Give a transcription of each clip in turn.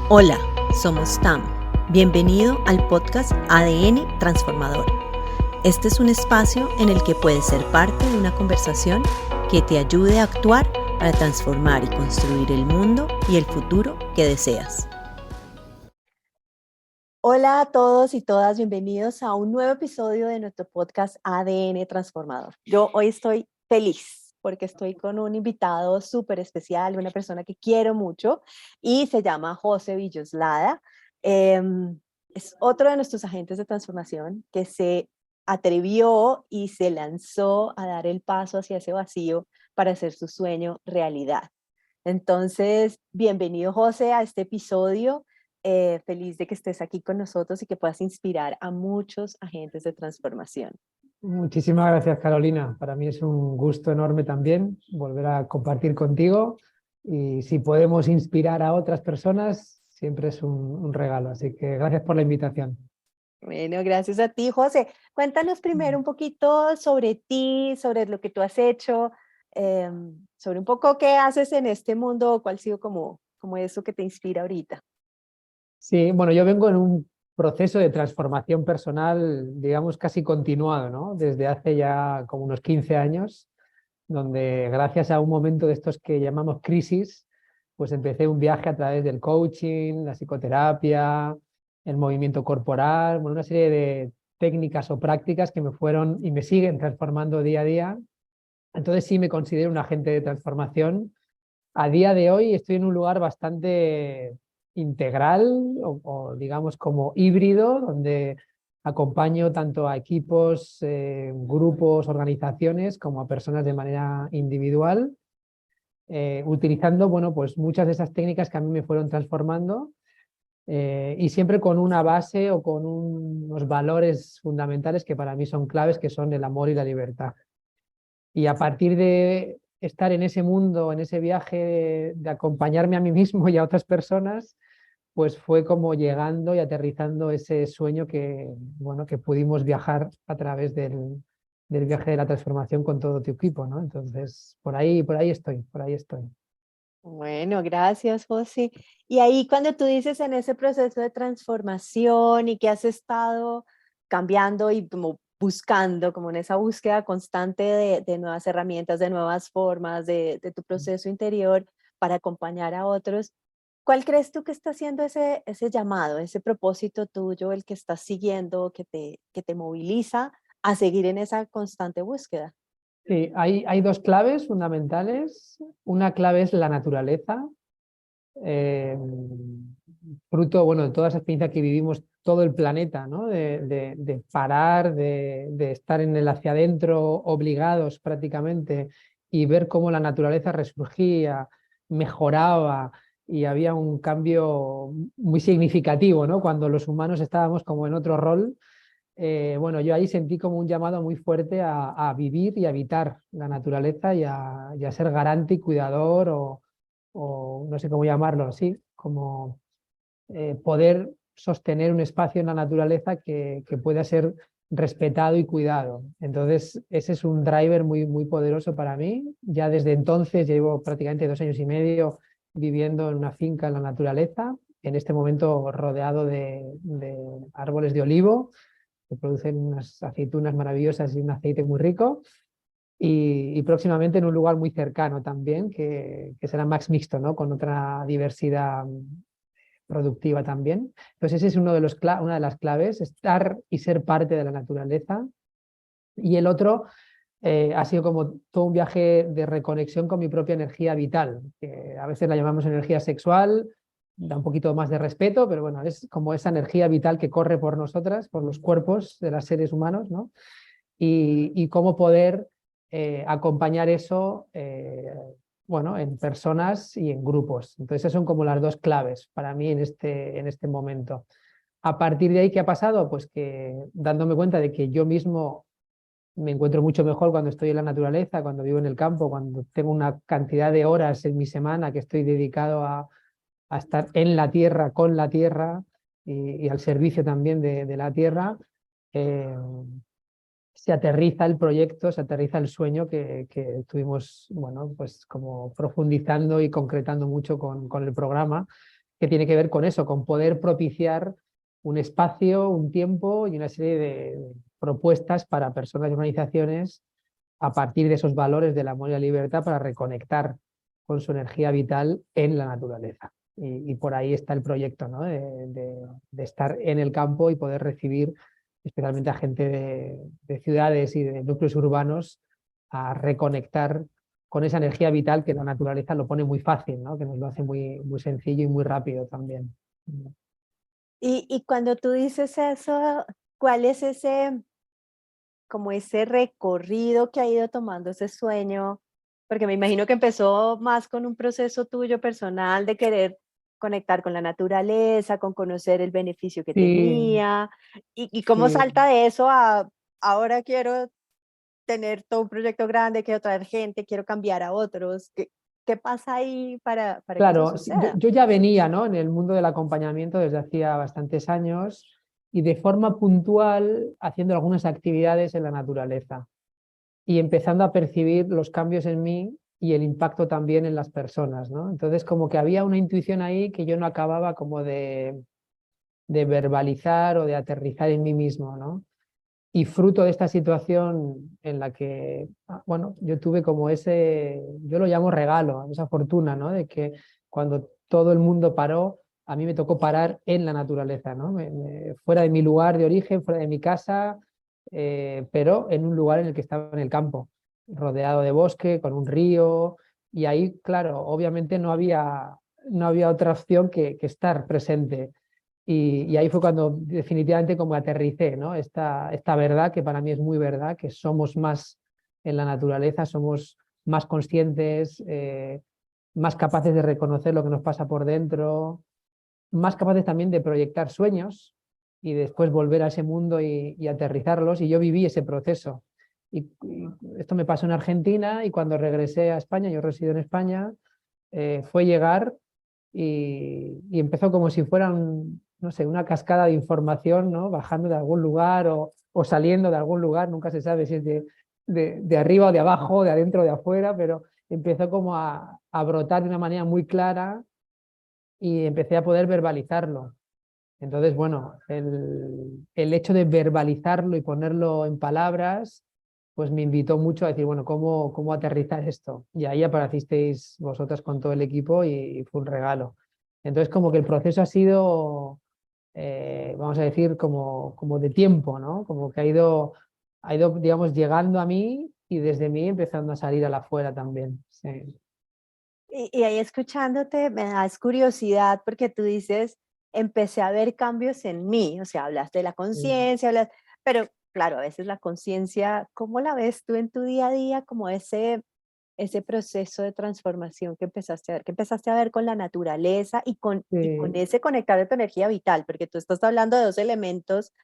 Hola, somos TAM. Bienvenido al podcast ADN Transformador. Este es un espacio en el que puedes ser parte de una conversación que te ayude a actuar para transformar y construir el mundo y el futuro que deseas. Hola a todos y todas, bienvenidos a un nuevo episodio de nuestro podcast ADN Transformador. Yo hoy estoy feliz porque estoy con un invitado súper especial, una persona que quiero mucho y se llama José Villoslada. Es otro de nuestros agentes de transformación que se atrevió y se lanzó a dar el paso hacia ese vacío para hacer su sueño realidad. Entonces, bienvenido José a este episodio. Feliz de que estés aquí con nosotros y que puedas inspirar a muchos agentes de transformación. Muchísimas gracias, Carolina. Para mí es un gusto enorme también volver a compartir contigo y si podemos inspirar a otras personas, siempre es un regalo. Así que gracias por la invitación. Bueno, gracias a ti, José. Cuéntanos primero un poquito sobre ti, sobre lo que tú has hecho, sobre un poco qué haces en este mundo, cuál ha sido como eso que te inspira ahorita. Sí, bueno, yo vengo en un proceso de transformación personal, digamos, casi continuado, ¿no? Desde hace ya como unos 15 años, donde gracias a un momento de estos que llamamos crisis, pues empecé un viaje a través del coaching, la psicoterapia, el movimiento corporal, bueno, una serie de técnicas o prácticas que me fueron y me siguen transformando día a día. Entonces sí me considero un agente de transformación. A día de hoy estoy en un lugar bastante integral o digamos como híbrido, donde acompaño tanto a equipos, grupos, organizaciones, como a personas de manera individual, utilizando bueno, pues muchas de esas técnicas que a mí me fueron transformando y siempre con una base o con unos valores fundamentales que para mí son claves, que son el amor y la libertad. Y a partir de estar en ese mundo, en ese viaje de acompañarme a mí mismo y a otras personas, pues fue como llegando y aterrizando ese sueño que, bueno, que pudimos viajar a través del viaje de la transformación con todo tu equipo, ¿no? Entonces, por ahí estoy, por ahí estoy. Bueno, gracias, José. Y ahí cuando tú dices en ese proceso de transformación y que has estado cambiando y como buscando, como en esa búsqueda constante de nuevas herramientas, de nuevas formas, de tu proceso interior para acompañar a otros, ¿cuál crees tú que está haciendo ese llamado, ese propósito tuyo, el que estás siguiendo, que te moviliza a seguir en esa constante búsqueda? Sí, hay dos claves fundamentales. Una clave es la naturaleza. eh, Fruto, bueno, de toda esa experiencia que vivimos todo el planeta, ¿no? De parar, de estar en el hacia adentro obligados prácticamente y ver cómo la naturaleza resurgía, mejoraba y había un cambio muy significativo, ¿no? Cuando los humanos estábamos como en otro rol. Bueno, yo ahí sentí como un llamado muy fuerte a vivir y a habitar la naturaleza y a ser garante y cuidador o no sé cómo llamarlo, así, como poder sostener un espacio en la naturaleza que pueda ser respetado y cuidado. Entonces, ese es un driver muy poderoso para mí. Ya desde entonces llevo prácticamente 2 años y medio viviendo en una finca en la naturaleza, en este momento rodeado de árboles de olivo que producen unas aceitunas maravillosas y un aceite muy rico. Y próximamente en un lugar muy cercano también, que será Max Mixto, ¿no? Con otra diversidad productiva también. Entonces ese es una de las claves, estar y ser parte de la naturaleza. Y el otro ha sido como todo un viaje de reconexión con mi propia energía vital, que a veces la llamamos energía sexual, da un poquito más de respeto, pero bueno, es como esa energía vital que corre por nosotras, por los cuerpos de los seres humanos, ¿no? Y cómo poder acompañar eso bueno, en personas y en grupos. Entonces, esas son como las dos claves para mí en este momento. A partir de ahí, ¿qué ha pasado? Pues que dándome cuenta de que yo mismo me encuentro mucho mejor cuando estoy en la naturaleza, cuando vivo en el campo, cuando tengo una cantidad de horas en mi semana que estoy dedicado a estar en la tierra, con la tierra y al servicio también de la tierra. eh, Se aterriza el proyecto, se aterriza el sueño que estuvimos, bueno, pues como profundizando y concretando mucho con el programa. que tiene que ver con eso, con poder propiciar un espacio, un tiempo y una serie de propuestas para personas y organizaciones a partir de esos valores del amor y la libertad para reconectar con su energía vital en la naturaleza. Y por ahí está el proyecto, ¿no? De estar en el campo y poder recibir especialmente a gente de ciudades y de núcleos urbanos a reconectar con esa energía vital que la naturaleza lo pone muy fácil, ¿no? Que nos lo hace muy, muy sencillo y muy rápido también. Y cuando tú dices eso, ¿cuál es ese, como ese recorrido que ha ido tomando ese sueño? Porque me imagino que empezó más con un proceso tuyo personal de querer conectar con la naturaleza, con conocer el beneficio que Sí, tenía, y cómo sí. salta de eso a ahora quiero tener todo un proyecto grande, quiero traer gente, quiero cambiar a otros. ¿Qué pasa ahí para que eso Claro, sí, yo, suceda? yo ya venía, ¿no? En el mundo del acompañamiento desde hacía bastantes años y de forma puntual haciendo algunas actividades en la naturaleza y empezando a percibir los cambios en mí y el impacto también en las personas, ¿no? Entonces como que había una intuición ahí que yo no acababa como de verbalizar o de aterrizar en mí mismo, ¿no? Y fruto de esta situación en la que, bueno, yo tuve como ese, yo lo llamo regalo, esa fortuna, ¿no? De que cuando todo el mundo paró, a mí me tocó parar en la naturaleza, ¿no? Fuera de mi lugar de origen, fuera de mi casa, pero en un lugar en el que estaba en el campo, rodeado de bosque, con un río, y ahí, claro, obviamente no había otra opción que estar presente y ahí fue cuando definitivamente como aterricé, ¿no? Esta verdad que para mí es muy verdad, que somos más en la naturaleza, somos más conscientes, más capaces de reconocer lo que nos pasa por dentro, más capaces también de proyectar sueños y después volver a ese mundo y aterrizarlos. Y yo viví ese proceso. Y esto me pasó en Argentina y cuando regresé a España, yo resido en España, fue llegar y empezó como si fuera no sé, una cascada de información, ¿no? Bajando de algún lugar o saliendo de algún lugar, nunca se sabe si es de arriba o de abajo, de adentro o de afuera, pero empezó como a brotar de una manera muy clara y empecé a poder verbalizarlo. Entonces, bueno, el hecho de verbalizarlo y ponerlo en palabras, pues me invitó mucho a decir, bueno, ¿cómo aterrizar esto? Y ahí aparecisteis vosotras con todo el equipo y fue un regalo. Entonces, como que el proceso ha sido, vamos a decir, como de tiempo, ¿no? Como que ha ido, digamos, llegando a mí y desde mí empezando a salir a la afuera también. Sí. Y ahí escuchándote me das curiosidad porque tú dices, empecé a ver cambios en mí, o sea, hablaste de la Sí. conciencia, pero claro, a veces la conciencia, ¿cómo la ves tú en tu día a día? Como ese proceso de transformación que empezaste a ver, con la naturaleza y con Sí. ese conectar de tu energía vital, porque tú estás hablando de dos elementos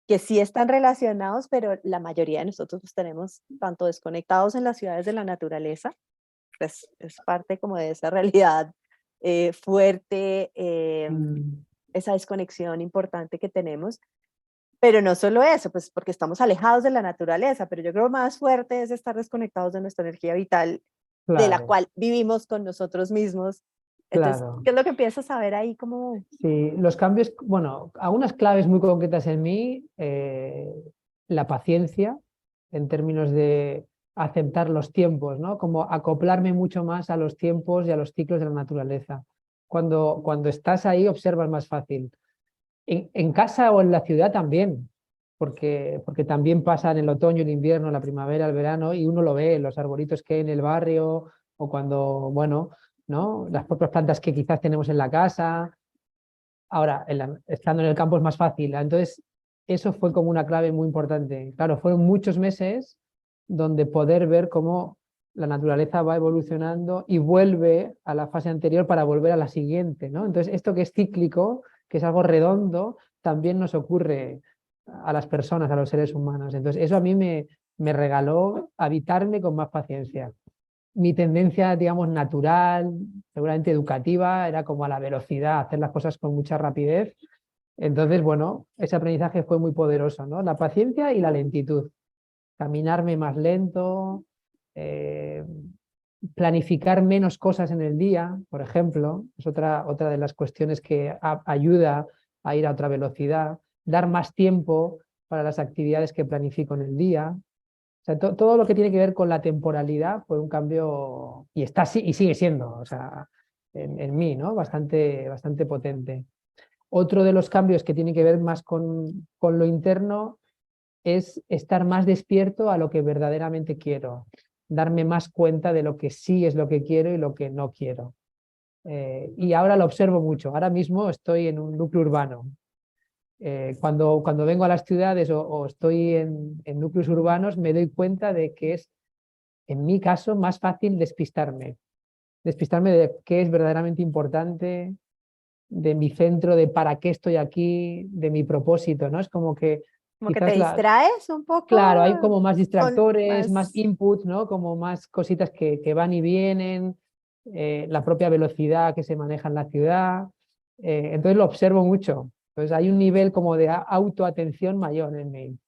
que sí están relacionados, pero la mayoría de nosotros los tenemos tanto desconectados en las ciudades de la naturaleza, pues es parte como de esa realidad fuerte, Mm. esa desconexión importante que tenemos. Pero no solo eso, pues porque estamos alejados de la naturaleza, pero yo creo más fuerte es estar desconectados de nuestra energía vital, de la Claro, cual vivimos con nosotros mismos. Entonces, claro. ¿qué es lo que empiezas a ver ahí como? Sí, los cambios, bueno, algunas claves muy concretas en mí, la paciencia en términos de aceptar los tiempos, ¿no? Como acoplarme mucho más a los tiempos y a los ciclos de la naturaleza. Cuando estás ahí observas más fácil. En casa o en la ciudad también, porque también pasa en el otoño, el invierno, la primavera, el verano, y uno lo ve, los arbolitos que hay en el barrio, o cuando, bueno, ¿no? Las propias plantas que quizás tenemos en la casa. Ahora, estando en el campo es más fácil. Entonces, eso fue como una clave muy importante. Claro, fueron muchos meses donde poder ver cómo la naturaleza va evolucionando y vuelve a la fase anterior para volver a la siguiente, ¿no? Entonces, esto que es cíclico, que es algo redondo, también nos ocurre a las personas, a los seres humanos. Entonces, eso a mí me regaló habitarme con más paciencia. Mi tendencia, digamos, natural, seguramente educativa, era como a la velocidad, hacer las cosas con mucha rapidez. Entonces, bueno, ese aprendizaje fue muy poderoso, ¿no? La paciencia y la lentitud. Caminarme más lento, eh, planificar menos cosas en el día, por ejemplo, es otra de las cuestiones que ayuda a ir a otra velocidad, dar más tiempo para las actividades que planifico en el día. O sea, todo lo que tiene que ver con la temporalidad fue un cambio, y está y sigue siendo, o sea, en mí, ¿no? Bastante potente. Otro de los cambios que tiene que ver más con lo interno es estar más despierto a lo que verdaderamente quiero, darme más cuenta de lo que sí es lo que quiero y lo que no quiero. Y ahora lo observo mucho. Ahora mismo estoy en un núcleo urbano. Cuando vengo a las ciudades o estoy en núcleos urbanos, me doy cuenta de que es, en mi caso, más fácil despistarme. Despistarme de qué es verdaderamente importante, de mi centro, de para qué estoy aquí, de mi propósito, ¿no? Es como que Como que te quizás distraes un poco claro, hay como más con distractores, más más... inputs, ¿no? Como más cositas que van y vienen, la propia velocidad que se maneja en la ciudad. Entonces lo observo mucho. Entonces hay un nivel como de autoatención mayor en mí.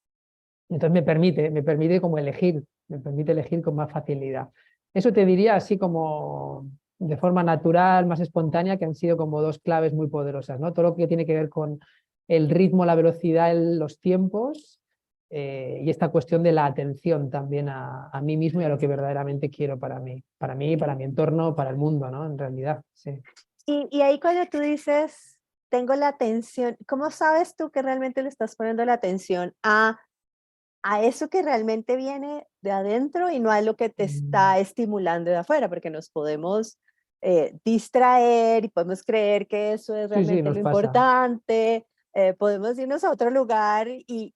Entonces me permite como elegir, me permite elegir con más facilidad. Eso te diría así como de forma natural, más espontánea, que han sido como dos claves muy poderosas, ¿no? Todo lo que tiene que ver con el ritmo, la velocidad, los tiempos y esta cuestión de la atención también a mí mismo y a lo que verdaderamente quiero para mí, para mi entorno, para el mundo, ¿no? En realidad, sí. Y ahí cuando tú dices, tengo la atención, ¿cómo sabes tú que realmente le estás poniendo la atención a eso que realmente viene de adentro y no a lo que te Mm, está estimulando de afuera? Porque nos podemos distraer y podemos creer que eso es sí, sí, realmente lo nos pasa. importante, podemos irnos a otro lugar y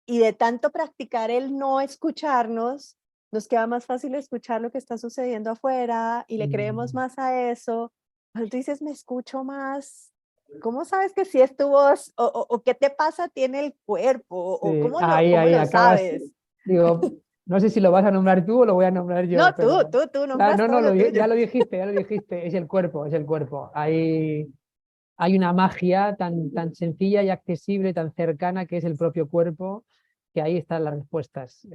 de tanto practicar el no escucharnos, nos queda más fácil escuchar lo que está sucediendo afuera y le creemos Mm, más a eso. Cuando tú dices, me escucho más, ¿cómo sabes que si es tu voz o qué te pasa tiene el cuerpo o sí, ahí, cómo ahí, lo acabas, sabes? digo, no sé si lo vas a nombrar tú o lo voy a nombrar No, yo, pero tú claro, nombras no, todo no, lo tuyo. ya lo dijiste, es el cuerpo, es el cuerpo. Hay una magia tan sencilla y accesible, tan cercana que es el propio cuerpo, que ahí están las respuestas.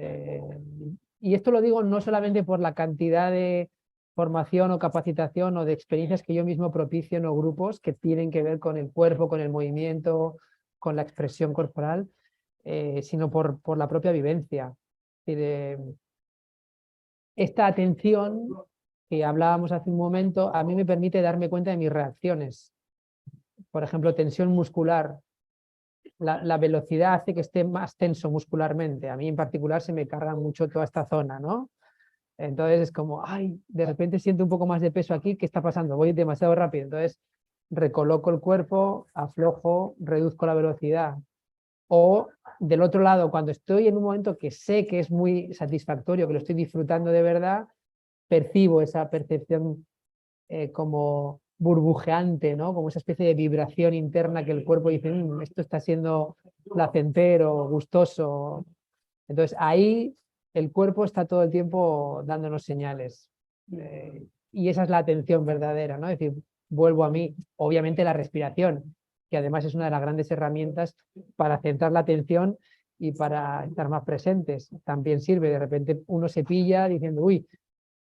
Y esto lo digo no solamente por la cantidad de formación o capacitación o de experiencias que yo mismo propicio en los grupos que tienen que ver con el cuerpo, con el movimiento, con la expresión corporal, sino por la propia vivencia. Es decir, esta atención que hablábamos hace un momento a mí me permite darme cuenta de mis reacciones. Por ejemplo, tensión muscular. La velocidad hace que esté más tenso muscularmente. A mí en particular se me carga mucho toda esta zona, ¿no? Entonces es como, ay, de repente siento un poco más de peso aquí, ¿qué está pasando? Voy demasiado rápido. Entonces recoloco el cuerpo, aflojo, reduzco la velocidad. O del otro lado, cuando estoy en un momento que sé que es muy satisfactorio, que lo estoy disfrutando de verdad, percibo esa percepción como burbujeante, ¿no? Como esa especie de vibración interna que el cuerpo dice, esto está siendo placentero, gustoso. Entonces ahí el cuerpo está todo el tiempo dándonos señales. Y esa es la atención verdadera, ¿no? Es decir, vuelvo a mí, obviamente la respiración, que además es una de las grandes herramientas para centrar la atención y para estar más presentes. También sirve, de repente uno se pilla diciendo, uy,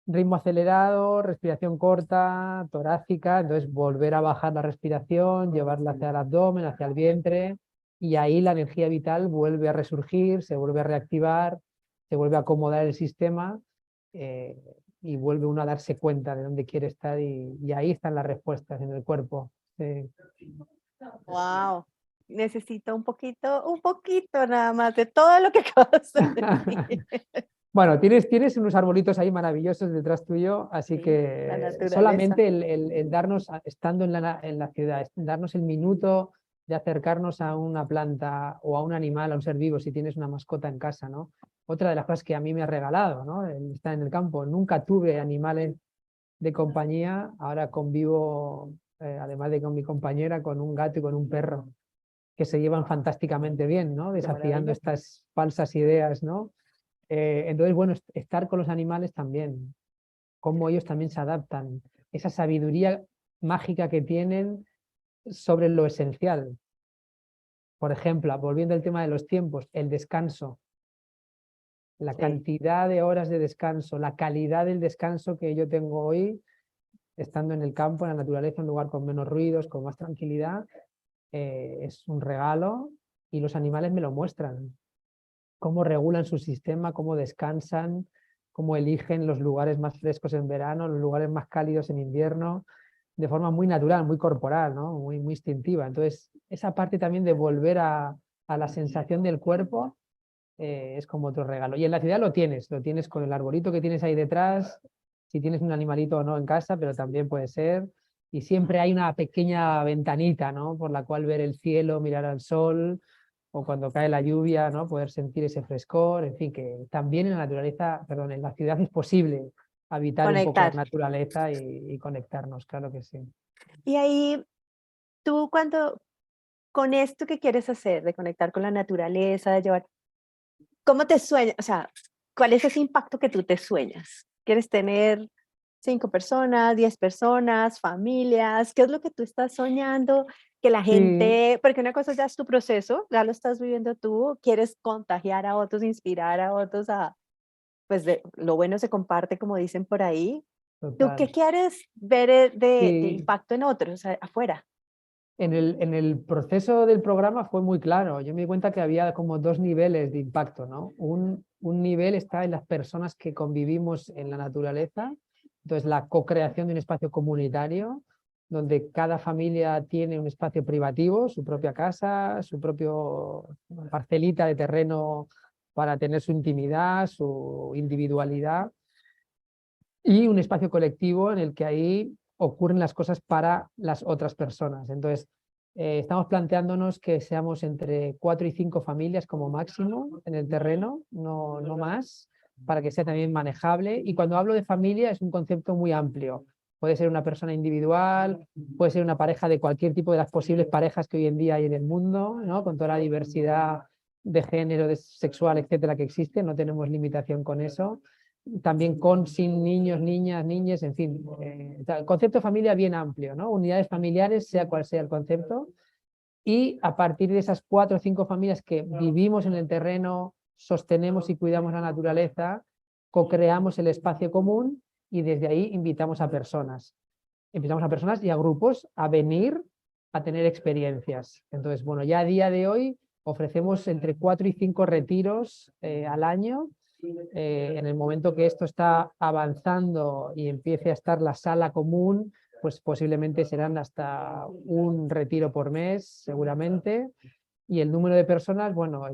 ritmo acelerado, respiración corta, torácica, entonces volver a bajar la respiración, llevarla hacia el abdomen, hacia el vientre, y ahí la energía vital vuelve a resurgir, se vuelve a reactivar, se vuelve a acomodar el sistema eh, y vuelve uno a darse cuenta de dónde quiere estar y ahí están las respuestas en el cuerpo. Sí. Wow. Necesito un poquito nada más de todo lo que acabas de decir. Bueno, tienes unos arbolitos ahí maravillosos detrás tuyo, así Sí, la que naturaleza. solamente el darnos, estando en la ciudad, darnos el minuto de acercarnos a una planta o a un animal, a un ser vivo, si tienes una mascota en casa, ¿no? Otra de las cosas que a mí me ha regalado, ¿no? El estar en el campo. Nunca tuve animales de compañía, ahora convivo, además de con mi compañera, con un gato y con un perro, que se llevan fantásticamente bien, ¿no? Qué Desafiando maravilla. estas falsas ideas, ¿no? Entonces, bueno, estar con los animales también, cómo ellos también se adaptan, esa sabiduría mágica que tienen sobre lo esencial. Por ejemplo, volviendo al tema de los tiempos, el descanso. La Sí. cantidad de horas de descanso, la calidad del descanso que yo tengo hoy, estando en el campo, en la naturaleza, en un lugar con menos ruidos, con más tranquilidad, es un regalo y los animales me lo muestran. Cómo regulan su sistema, cómo descansan, cómo eligen los lugares más frescos en verano, los lugares más cálidos en invierno, de forma muy natural, muy corporal, ¿no? Muy instintiva. Entonces, esa parte también de volver a la sensación del cuerpo es como otro regalo. Y en la ciudad lo tienes con el arbolito que tienes ahí detrás, si tienes un animalito o no en casa, pero también puede ser. Y siempre hay una pequeña ventanita, ¿no? Por la cual ver el cielo, mirar al sol, o cuando cae la lluvia, ¿no? Poder sentir ese frescor. En fin, que también en la naturaleza, perdón, en la ciudad es posible habitar un poco la Conectar. naturaleza y conectarnos, claro que sí. Y ahí, tú cuando, con esto que quieres hacer, de conectar con la naturaleza, de llevar, ¿cómo te sueñas? O sea, ¿cuál es ese impacto que tú te sueñas? ¿Quieres tener 5 personas, 10 personas, familias? ¿Qué es lo que tú estás soñando? Que la Sí, gente, porque una cosa ya es tu proceso, ya lo estás viviendo tú, quieres contagiar a otros, inspirar a otros a, pues lo bueno se comparte, como dicen por ahí. ¿Tú total. qué quieres ver de Sí. impacto en otros, afuera? En el proceso del programa fue muy claro. Yo me di cuenta que había como dos niveles de impacto, ¿no? Un nivel está en las personas que convivimos en la naturaleza, entonces la co-creación de un espacio comunitario, donde cada familia tiene un espacio privativo, su propia casa, su propio parcelita de terreno para tener su intimidad, su individualidad y un espacio colectivo en el que ahí ocurren las cosas para las otras personas. Entonces, estamos planteándonos que seamos entre 4 y 5 familias como máximo en el terreno, no más, para que sea también manejable. Y cuando hablo de familia es un concepto muy amplio. Puede ser una persona individual, puede ser una pareja de cualquier tipo de las posibles parejas que hoy en día hay en el mundo, ¿no? Con toda la diversidad de género, de sexual, etcétera, que existe, no tenemos limitación con eso también con, sin niños, niñas, niñas, en fin. El concepto de familia bien amplio, ¿no? Unidades familiares, sea cual sea el concepto. Y a partir de esas 4 o 5 familias que vivimos en el terreno, sostenemos y cuidamos la naturaleza, co-creamos el espacio común y desde ahí invitamos a personas. Invitamos a personas y a grupos a venir a tener experiencias. Entonces, bueno, ya a día de hoy ofrecemos entre 4 y 5 retiros al año en el momento que esto está avanzando y empiece a estar la sala común, pues posiblemente serán hasta un retiro por mes, seguramente. Y el número de personas, bueno,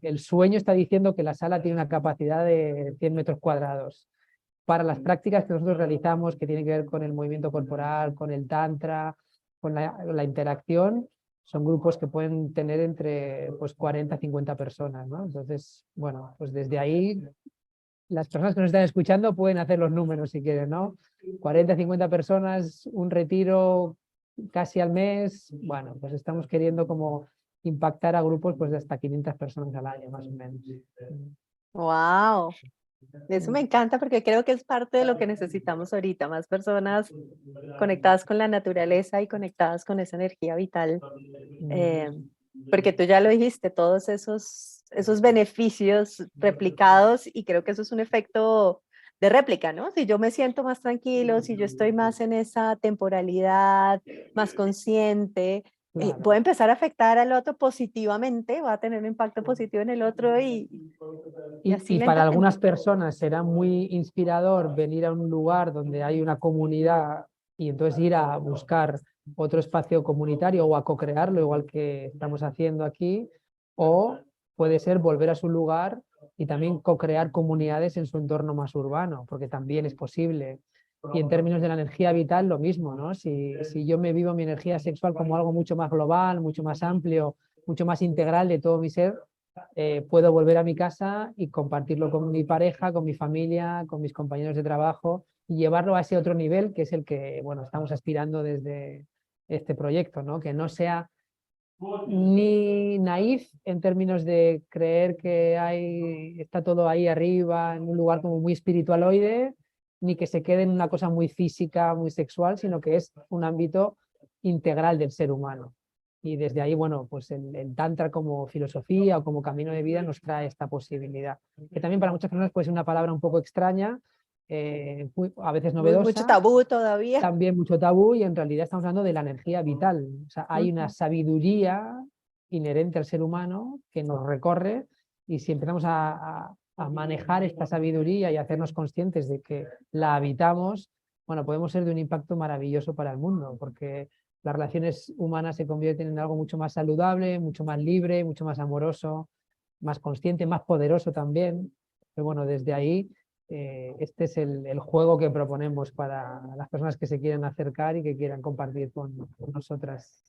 el sueño está diciendo que la sala tiene una capacidad de 100 metros cuadrados. Para las prácticas que nosotros realizamos, que tienen que ver con el movimiento corporal, con el tantra, con la interacción, son grupos que pueden tener entre pues, 40 a 50 personas, ¿no? Entonces, bueno, pues desde ahí las personas que nos están escuchando pueden hacer los números si quieren, ¿no? 40, 50 personas, un retiro casi al mes. Bueno, pues estamos queriendo como impactar a grupos pues, de hasta 500 personas al año, más o menos. ¡Wow! Eso me encanta porque creo que es parte de lo que necesitamos ahorita, más personas conectadas con la naturaleza y conectadas con esa energía vital. Mm, eh, Porque tú ya lo dijiste, todos esos beneficios replicados y creo que eso es un efecto de réplica, ¿no? Si yo me siento más tranquilo, si yo estoy más en esa temporalidad, más consciente, voy a claro. empezar a afectar al otro positivamente, va a tener un impacto positivo en el otro y así Y para algunas lentamente. personas será muy inspirador venir a un lugar donde hay una comunidad y entonces ir a buscar otro espacio comunitario o a co-crearlo, igual que estamos haciendo aquí, o puede ser volver a su lugar y también co-crear comunidades en su entorno más urbano, porque también es posible. Y en términos de la energía vital, lo mismo, ¿no? Si yo me vivo mi energía sexual como algo mucho más global, mucho más amplio, mucho más integral de todo mi ser, puedo volver a mi casa y compartirlo con mi pareja, con mi familia, con mis compañeros de trabajo y llevarlo a ese otro nivel que es el que bueno, estamos aspirando desde este proyecto, ¿no? Que no sea ni naif en términos de creer que está todo ahí arriba, en un lugar como muy espiritualoide, ni que se quede en una cosa muy física, muy sexual, sino que es un ámbito integral del ser humano. Y desde ahí, bueno, pues el Tantra como filosofía o como camino de vida nos trae esta posibilidad, que también para muchas personas puede ser una palabra un poco extraña, a veces Mucho novedosa, tabú todavía. también mucho tabú, y en realidad estamos hablando de la energía vital. O sea, hay una Ujú. sabiduría inherente al ser humano que nos recorre, y si empezamos a manejar esta sabiduría y a hacernos conscientes de que la habitamos, bueno, podemos ser de un impacto maravilloso para el mundo, porque las relaciones humanas se convierten en algo mucho más saludable, mucho más libre, mucho más amoroso, más consciente, más poderoso también. Pero bueno, desde ahí este es el juego que proponemos para las personas que se quieren acercar y que quieran compartir con nosotras.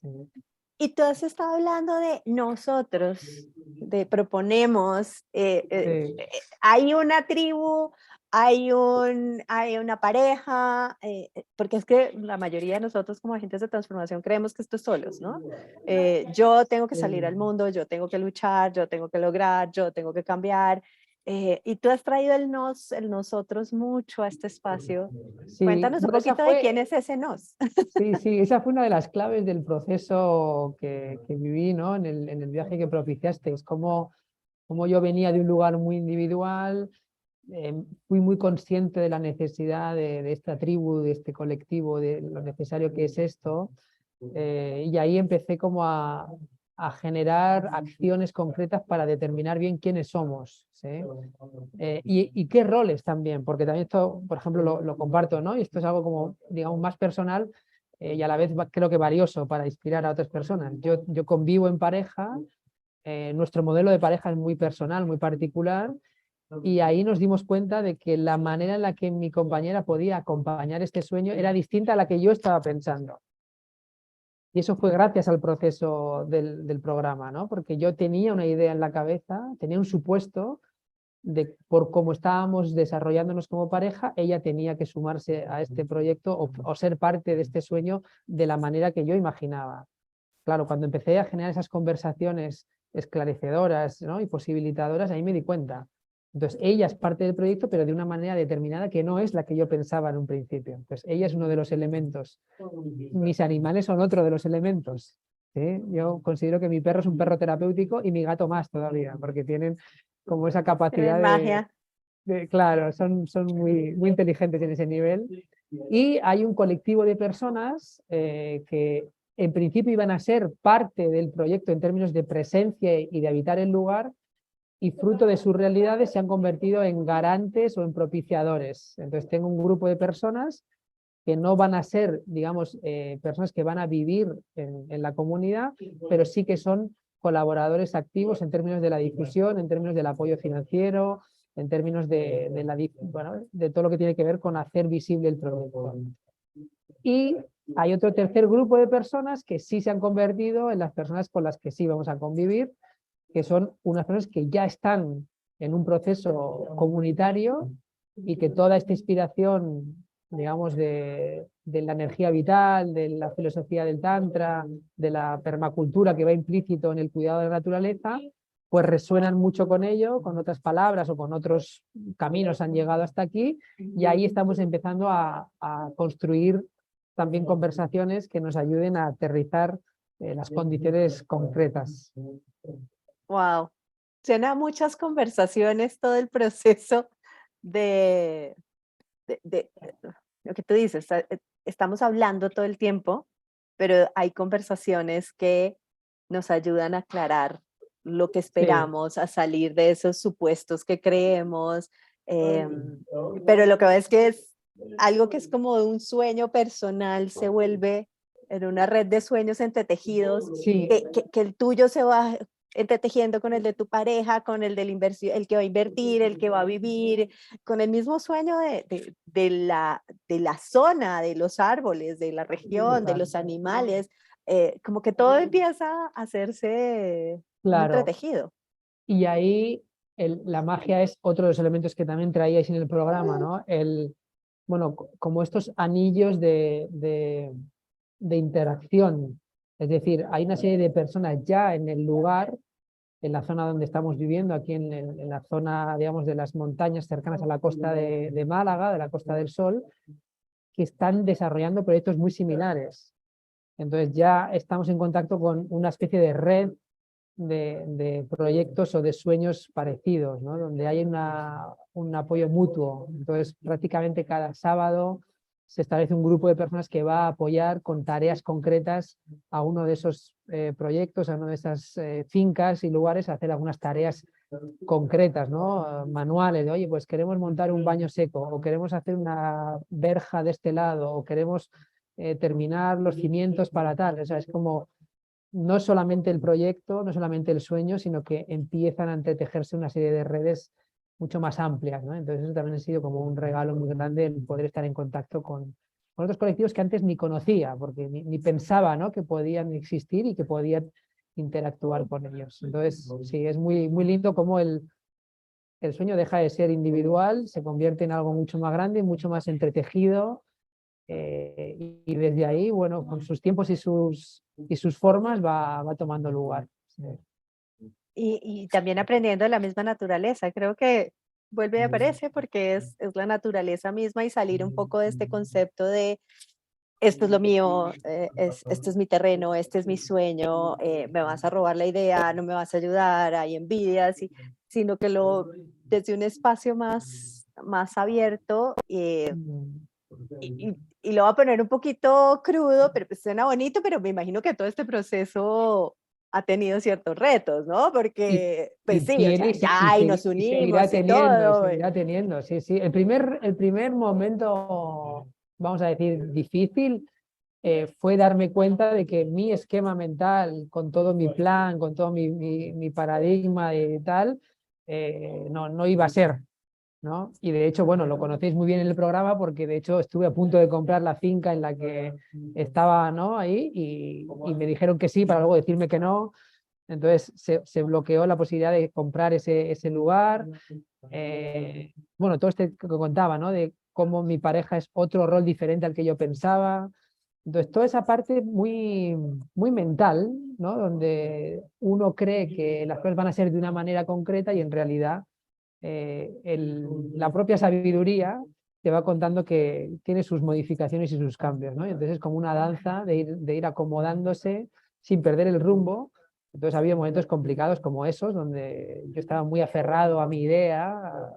Y tú has estado hablando de nosotros, de proponemos, Sí, hay una tribu, hay una pareja, porque es que la mayoría de nosotros como agentes de transformación creemos que esto es solos, ¿no? Yo tengo que salir al mundo, yo tengo que luchar, yo tengo que lograr, yo tengo que cambiar. Y tú has traído el nosotros mucho a este espacio. sí, Cuéntanos un bueno, poquito de quién es ese nos. sí, sí, esa fue una de las claves del proceso que viví, ¿no? En el viaje que propiciasteis, como yo venía de un lugar muy individual, fui muy consciente de la necesidad de esta tribu, de este colectivo, de lo necesario que es esto, y ahí empecé como a generar acciones concretas para determinar bien quiénes somos, ¿sí? Y qué roles también, porque también esto, por ejemplo, lo comparto, ¿no? Y esto es algo como, digamos, más personal, y a la vez creo que valioso para inspirar a otras personas. Yo convivo en pareja, nuestro modelo de pareja es muy personal, muy particular, y ahí nos dimos cuenta de que la manera en la que mi compañera podía acompañar este sueño era distinta a la que yo estaba pensando. Y eso fue gracias al proceso del programa, ¿no? Porque yo tenía una idea en la cabeza, tenía un supuesto de por cómo estábamos desarrollándonos como pareja, ella tenía que sumarse a este proyecto o ser parte de este sueño de la manera que yo imaginaba. Claro, cuando empecé a generar esas conversaciones esclarecedoras, ¿no? y posibilitadoras, ahí me di cuenta. Entonces, ella es parte del proyecto, pero de una manera determinada que no es la que yo pensaba en un principio. Entonces, ella es uno de los elementos. Mis animales son otro de los elementos. ¿Sí? Yo considero que mi perro es un perro terapéutico y mi gato más todavía, porque tienen como esa Tienen capacidad magia. claro, son muy, muy inteligentes en ese nivel. Y hay un colectivo de personas que en principio iban a ser parte del proyecto en términos de presencia y de habitar el lugar, y fruto de sus realidades se han convertido en garantes o en propiciadores. Entonces tengo un grupo de personas que no van a ser, digamos, personas que van a vivir en la comunidad, pero sí que son colaboradores activos en términos de la difusión, en términos del apoyo financiero, en términos bueno, de todo lo que tiene que ver con hacer visible el proyecto. Y hay otro tercer grupo de personas que sí se han convertido en las personas con las que sí vamos a convivir, que son unas personas que ya están en un proceso comunitario y que toda esta inspiración, digamos, de la energía vital, de la filosofía del Tantra, de la permacultura que va implícito en el cuidado de la naturaleza, pues resuenan mucho con ello, con otras palabras o con otros caminos han llegado hasta aquí, y ahí estamos empezando a construir también conversaciones que nos ayuden a aterrizar las condiciones concretas. Wow. Suena a muchas conversaciones todo el proceso de, de lo que tú dices. Estamos hablando todo el tiempo, pero hay conversaciones que nos ayudan a aclarar lo que Sí, esperamos, a salir de esos supuestos que creemos. em, pero lo que va es que es algo que es como un sueño personal, se vuelve en una red de sueños entretejidos, sí, que el tuyo se va entretejiendo con el de tu pareja, con el del el que va a invertir, el que va a vivir, con el mismo sueño de la zona, de los árboles, de la región, de total. los animales, como que todo empieza a hacerse un Claro. entretejido. Y ahí la magia es otro de los elementos que también traíais en el programa, ¿no? Bueno, como estos anillos de interacción. Es decir, hay una serie de personas ya en el lugar, en la zona donde estamos viviendo, aquí en la zona, digamos, de las montañas cercanas a la costa de Málaga, de la Costa del Sol, que están desarrollando proyectos muy similares. Entonces ya estamos en contacto con una especie de red de proyectos o de sueños parecidos, ¿no? Donde hay un apoyo mutuo. Entonces prácticamente cada sábado se establece un grupo de personas que va a apoyar con tareas concretas a uno de esos proyectos, a una de esas fincas y lugares, a hacer algunas tareas concretas, ¿no? Manuales, de, oye, pues queremos montar un baño seco, o queremos hacer una verja de este lado, o queremos terminar los cimientos para tal. O sea, es como no solamente el proyecto, no solamente el sueño, sino que empiezan a entretejerse una serie de redes mucho más amplias, ¿no? Entonces eso también ha sido como un regalo muy grande el poder estar en contacto con otros colectivos que antes ni conocía, porque ni pensaba, ¿no?, que podían existir y que podían interactuar con ellos. Entonces, sí, es muy, muy lindo cómo el sueño deja de ser individual, se convierte en algo mucho más grande, mucho más entretejido, y desde ahí, bueno, con sus tiempos y sus formas va tomando lugar. Sí. Y también aprendiendo de la misma naturaleza. Creo que vuelve y aparece porque es la naturaleza misma y salir un poco de este concepto de esto es lo mío, este es mi terreno, este es mi sueño, me vas a robar la idea, no me vas a ayudar, hay envidias, sino que desde un espacio más abierto Mm. y lo voy a poner un poquito crudo, pero pues suena bonito, pero me imagino que todo este proceso ha tenido ciertos retos, ¿no? Y, Porque, y pues sí, o tiene sea, ya y nos y seguirá unimos y teniendo, y todo. seguirá teniendo, sí, sí. El primer momento, vamos a decir, difícil, fue darme cuenta de que mi esquema mental, con todo mi plan, con todo mi paradigma y tal, no iba a ser, ¿no? Y de hecho, bueno, lo conocéis muy bien en el programa porque de hecho estuve a punto de comprar la finca en la que estaba, ¿no?, ahí, y me dijeron que sí para luego decirme que no. Entonces se bloqueó la posibilidad de comprar ese lugar. Bueno, todo este que contaba, ¿no?, de cómo mi pareja es otro rol diferente al que yo pensaba. Entonces, toda esa parte muy, muy mental, ¿no?, donde uno cree que las cosas van a ser de una manera concreta y en realidad la propia sabiduría te va contando que tiene sus modificaciones y sus cambios, ¿no? Y entonces es como una danza de ir acomodándose sin perder el rumbo. Entonces había momentos complicados como esos, donde yo estaba muy aferrado a mi idea,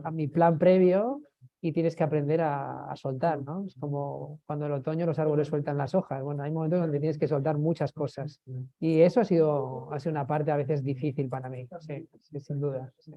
a mi plan previo, y tienes que aprender a soltar, ¿no? Es como cuando en el otoño los árboles sueltan las hojas. Bueno, hay momentos donde tienes que soltar muchas cosas. Y eso ha sido una parte a veces difícil para mí, sí, sí, sin duda. Sí.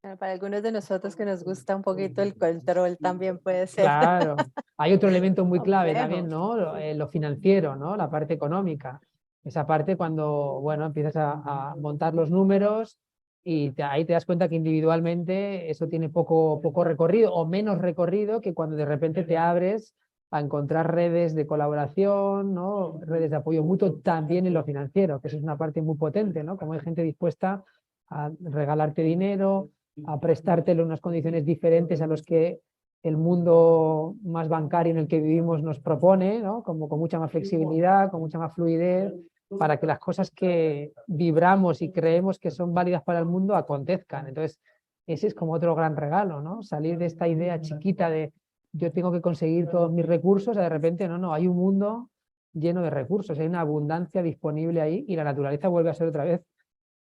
Bueno, para algunos de nosotros que nos gusta un poquito el control también puede ser Claro, hay otro elemento muy clave también, complejo. ¿no? Lo financiero, ¿no? La parte económica. Esa parte cuando, bueno, empiezas a montar los números y ahí te das cuenta que individualmente eso tiene poco recorrido o menos recorrido que cuando de repente te abres a encontrar redes de colaboración, ¿no? Redes de apoyo mutuo también en lo financiero, que eso es una parte muy potente, ¿no? Como hay gente dispuesta a regalarte dinero, a prestártelo en unas condiciones diferentes a los que el mundo más bancario en el que vivimos nos propone, ¿no? Como con mucha más flexibilidad, con mucha más fluidez, para que las cosas que vibramos y creemos que son válidas para el mundo acontezcan. Entonces, ese es como otro gran regalo, ¿no? Salir de esta idea chiquita de yo tengo que conseguir todos mis recursos, a de repente, no, hay un mundo lleno de recursos, hay una abundancia disponible ahí y la naturaleza vuelve a ser otra vez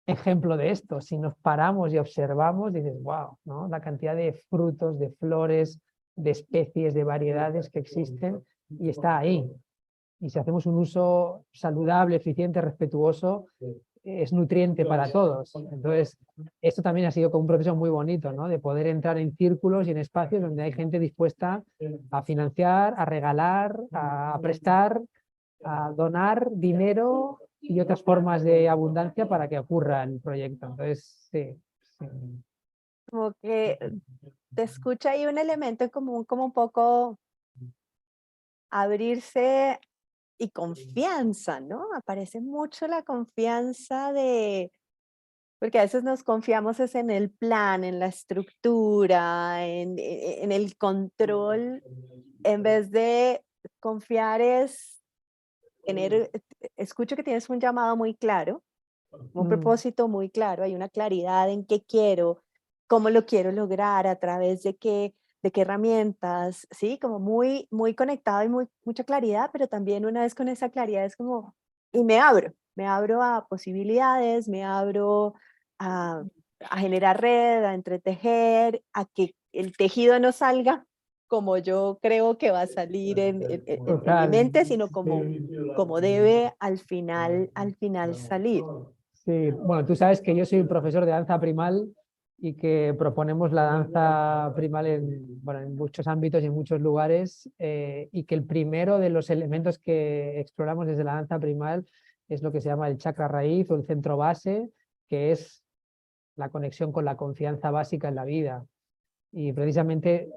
ejemplo de esto. Si nos paramos y observamos, dices, wow, ¿no? La cantidad de frutos, de flores, de especies, de variedades que existen y está ahí. Y si hacemos un uso saludable, eficiente, respetuoso, es nutriente para todos. Entonces, esto también ha sido como un proceso muy bonito, ¿no? De poder entrar en círculos y en espacios donde hay gente dispuesta a financiar, a regalar, a prestar, a donar dinero y otras formas de abundancia para que ocurra el proyecto. Entonces, sí. Sí. Como que te escucha ahí un elemento en común, como un poco abrirse y confianza, ¿no? Aparece mucho la confianza porque a veces nos confiamos es en el plan, en la estructura, en el control, en vez de confiar es tener, escucho que tienes un llamado muy claro, un Mm, propósito muy claro, hay una claridad en qué quiero, cómo lo quiero lograr, a través de de qué herramientas, ¿sí? Como muy, muy conectado y mucha claridad, pero también una vez con esa claridad es como, y me abro a posibilidades, me abro a, a generar red, a entretejer, a que el tejido no salga como yo creo que va a salir en mi Total. mente, sino como, Sí. como debe al final salir. Sí, bueno, tú sabes que yo soy un profesor de danza primal y que proponemos la danza primal en, bueno, en muchos ámbitos y en muchos lugares, y que el primero de los elementos que exploramos desde la danza primal es lo que se llama el chakra raíz o el centro base, que es la conexión con la confianza básica en la vida. Y precisamente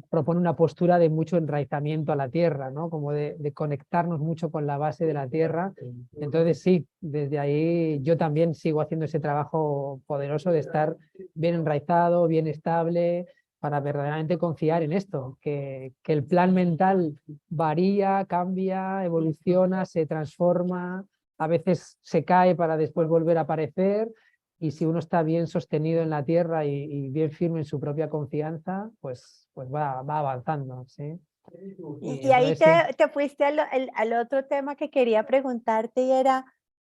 propone una postura de mucho enraizamiento a la tierra, ¿no? Como de conectarnos mucho con la base de la tierra. Entonces sí, desde ahí yo también sigo haciendo ese trabajo poderoso de estar bien enraizado, bien estable, para verdaderamente confiar en esto, que el plan mental varía, cambia, evoluciona, se transforma, a veces se cae para después volver a aparecer. Y si uno está bien sostenido en la tierra y bien firme en su propia confianza, pues va avanzando, ¿sí? Y Y ahí entonces sí. te fuiste al otro tema que quería preguntarte y era,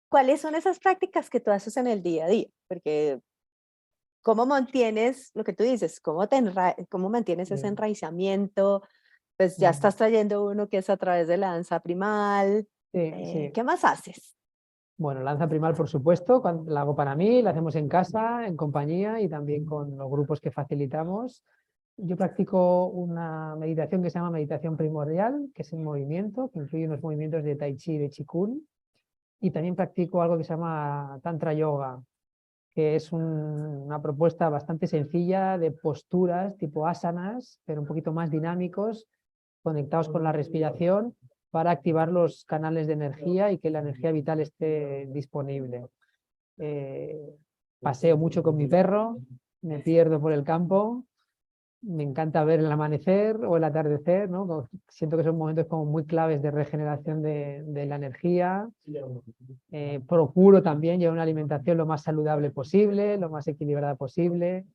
¿cuáles son esas prácticas que tú haces en el día a día? Porque ¿cómo mantienes lo que tú dices? ¿Cómo mantienes ese Sí, enraizamiento? Pues ya mm, estás trayendo uno que es a través de la danza primal. sí, sí. ¿Qué más haces? Bueno, lanza primal, por supuesto, la hago para mí, la hacemos en casa, en compañía y también con los grupos que facilitamos. Yo practico una meditación que se llama meditación primordial, que es en movimiento, que incluye unos movimientos de Tai Chi y de Qigong. Y también practico algo que se llama Tantra Yoga, que es una propuesta bastante sencilla de posturas tipo asanas, pero un poquito más dinámicos, conectados con la respiración para activar los canales de energía y que la energía vital esté disponible. Eh, Paseo mucho con mi perro, me pierdo por el campo, me encanta ver el amanecer o el atardecer, ¿no? Siento que son momentos como muy claves de regeneración de la energía. Procuro también llevar una alimentación lo más saludable posible, lo más equilibrada posible.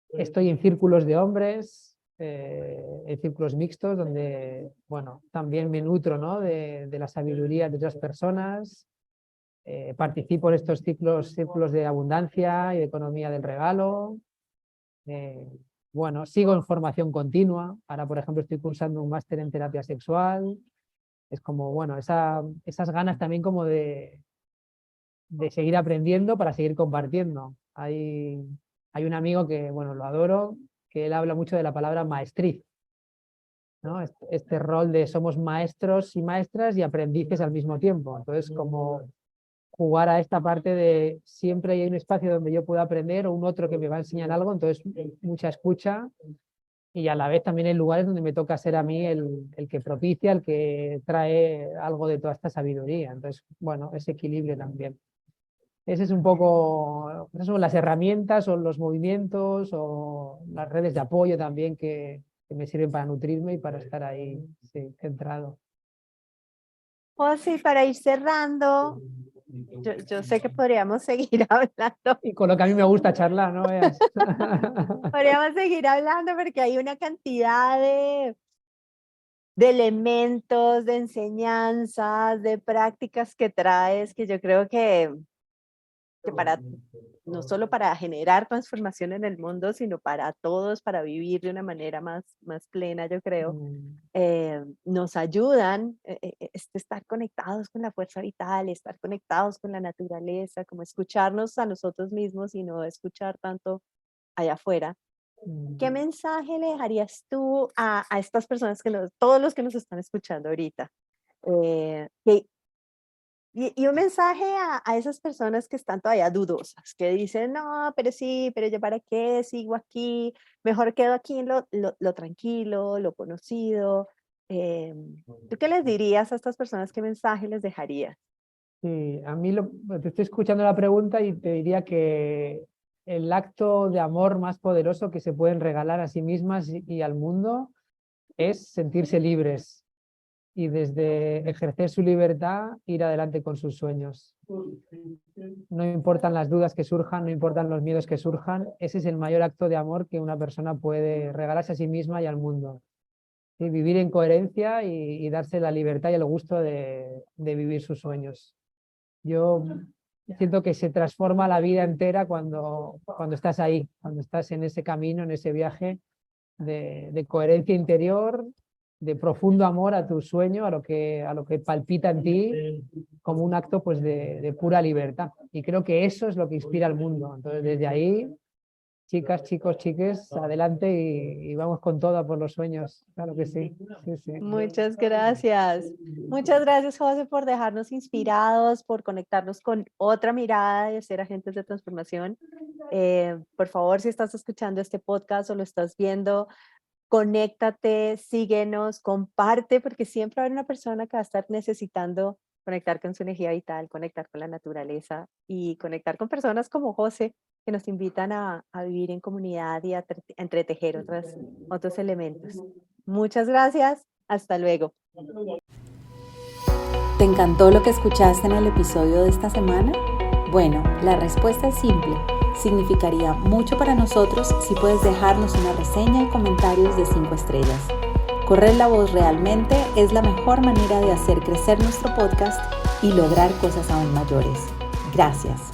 Estoy en círculos de hombres, en círculos mixtos, donde, bueno, también me nutro, ¿no? de la sabiduría de otras personas. Participo en estos círculos de abundancia y de economía del regalo. Eh, bueno, sigo en formación continua. Ahora, por ejemplo, estoy cursando un máster en terapia sexual. Es como, bueno, esas ganas también como de seguir aprendiendo para seguir compartiendo. Hay un amigo que, bueno, lo adoro, que él habla mucho de la palabra maestriz, ¿no? Este rol de somos maestros y maestras y aprendices al mismo tiempo. Entonces, como jugar a esta parte de siempre hay un espacio donde yo puedo aprender o un otro que me va a enseñar algo, entonces mucha escucha y a la vez también hay lugares donde me toca ser a mí el que propicia, el que trae algo de toda esta sabiduría. Entonces, bueno, ese equilibrio también. Ese es un poco, esas son las herramientas o los movimientos o las redes de apoyo también que me sirven para nutrirme y para estar ahí, sí, centrado. Oh, sí, para ir cerrando, yo sé que podríamos seguir hablando, Y con lo que a mí me gusta charlar, ¿no veas? podríamos seguir hablando porque hay una cantidad de elementos, de enseñanzas, de prácticas que traes que yo creo que para no solo para generar transformación en el mundo, sino para todos, para vivir de una manera más plena, yo creo, Mm, nos ayudan estar conectados con la fuerza vital, estar conectados con la naturaleza, como escucharnos a nosotros mismos y no escuchar tanto allá afuera. ¿Qué mm. mensaje le dejarías tú a estas personas todos los que nos están escuchando ahorita? Que y un mensaje a esas personas que están todavía dudosas, que dicen, no, pero sí, pero yo para qué sigo aquí, mejor quedo aquí en lo tranquilo, lo conocido. ¿Tú qué les dirías a estas personas? ¿Qué mensaje les dejarías? Sí, a mí te estoy escuchando la pregunta y te diría que el acto de amor más poderoso que se pueden regalar a sí mismas y al mundo es sentirse libres. y desde ejercer su libertad ir adelante con sus sueños. No importan las dudas que surjan, no importan los miedos que surjan, ese es el mayor acto de amor que una persona puede regalarse a sí misma y al mundo. ¿Sí? Vivir en coherencia y darse la libertad y el gusto de vivir sus sueños. Yo siento que se transforma la vida entera cuando estás ahí, cuando estás en ese camino, en ese viaje de coherencia interior, de profundo amor a tu sueño, a lo que palpita en ti, como un acto pues, de pura libertad. Y creo que eso es lo que inspira al mundo. Entonces, desde ahí, chicas, chicos, chiques, adelante y vamos con todo a por los sueños. Claro que sí. Sí, sí. Muchas gracias. Muchas gracias, José, por dejarnos inspirados, por conectarnos con otra mirada de ser agentes de transformación. Por favor, si estás escuchando este podcast o lo estás viendo, conéctate, síguenos, comparte, porque siempre va a haber una persona que va a estar necesitando conectar con su energía vital, conectar con la naturaleza y conectar con personas como José, que nos invitan a vivir en comunidad y a entretejer otros elementos. Muchas gracias. Hasta luego. ¿Te encantó lo que escuchaste en el episodio de esta semana? Bueno, la respuesta es simple. Significaría mucho para nosotros si puedes dejarnos una reseña y comentarios de 5 estrellas. Correr la voz realmente es la mejor manera de hacer crecer nuestro podcast y lograr cosas aún mayores. Gracias.